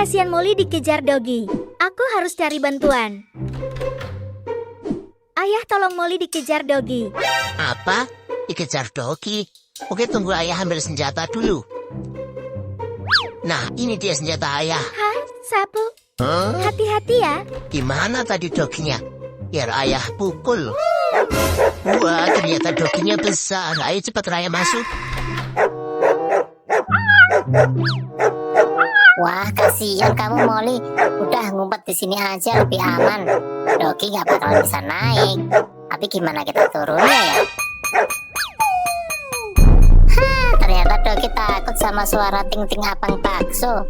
kasihan Molly dikejar Dogi. Aku harus cari bantuan. Ayah, tolong Molly dikejar Dogi. Apa? Dikejar Dogi? Oke, tunggu ayah ambil senjata dulu. Nah, ini dia senjata ayah. Hah, sapu? Hati-hati ya. Gimana tadi Doginya? Biar ayah pukul. Wah, ternyata Doginya besar. Ayo cepat Raya masuk. Wah, kasihan kamu Molly. Udah ngumpet di sini aja lebih aman. Dogi nggak bakal bisa naik. Tapi gimana kita turunnya ya? Hah, ternyata Dogi takut sama suara ting-ting abang bakso.